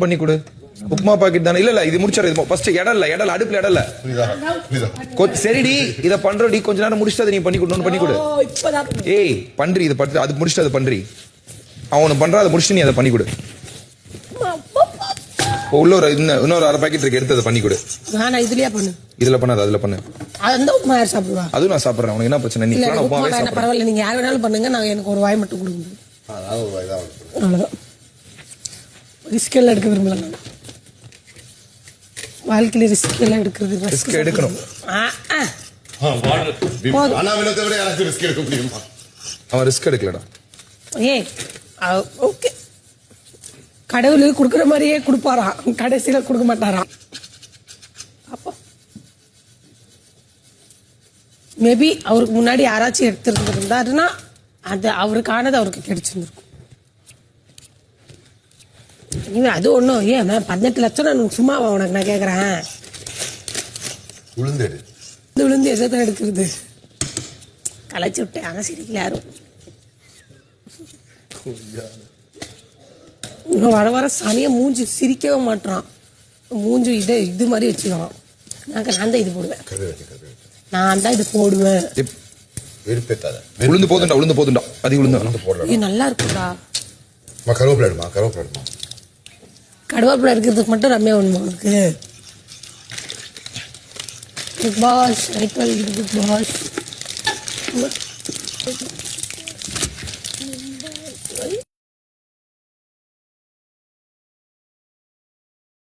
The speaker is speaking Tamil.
பண்ணி கொடு. உப்மா பாக்கெட் தானே? இல்ல இது முடிச்சிரு. ஃபர்ஸ்ட் இடல்ல அடுப்புல இடல்ல. சரிடி இத பண்றடி, கொஞ்ச நேரம் முடிச்சிட்டு நீ பண்ணி கொடு. பண்ணி கொடு. ஏய் பண்றி இத பண்ற, அது முடிச்சிட்டு அத பண்றி. அவன பண்றா, அத முடிச்சிட்டு நீ அத பண்ணி கொடு. உள்ள ஒரு இன்னொரு அரை பாக்கெட் இருக்கு, எடுத்து அத பண்ணி கொடு. நான் இதுலயே பண்ணு. இதுல பண்ணாத, அதுல பண்ணு. அந்த உப்மா யார் சாப்பிடுவா? அதுவும் நான் சாப்பிடுறேன். உனக்கு என்ன பிரச்சனை? நீ பண்ண உப்மாவே சாப்பிடு. பரவாயில்லை, நீங்க யார் வேணாலும் பண்ணுங்க. நான் எனக்கு ஒரு வாய் மட்டும் கொடுங்க. அதான் ஒரு வாய் தான். அவ்வளவுதான். ரிஸ்க் எல்லாம் எடுக்க விரும்பல. நான் வாழ்க்கையில ரிஸ்க் எல்லாம் எடுக்கிறது. ரிஸ்க் எடுக்கணும். அவன் ரிஸ்க் எடுக்கலடா. ஏய் ஓகே, கடவுளுக்கு கொடுக்குற மாதிரியே கொடுப்பாராம், கடைசியில கொடுக்க மாட்டாராம். அப்போ மேபி அவருக்கு முன்னாடி யாராச்சும் எடுத்துருந்தாருன்னா அது அவருக்கானது அவருக்கு கிடைச்சிருந்துருக்கும். அது ஒண்ணும் ஏன் 18 லட்சம் நான் சும்மா உனக்கு நான் கேக்குறேன். உளுந்து எதை எடுக்கிறது? கலைச்சு விட்டேன். ஆனா சிரிக்கல யாரும். வர வர சனிய மூஞ்சி சிரிக்கவே மாட்டான். மூஞ்சி இது மாதிரி வச்சுக்கலாம். நான் தான் இது போடுவேன். நான் தான் இது போடுவேன். உளுந்து போதுண்டா. அது உளுந்து நல்லா இருக்குடா. கருவேப்பிலை இருக்கிறதுக்கு மட்டும் ரம்யா ஒண்ணு உனக்கு. Bigg Boss, Bigg pass.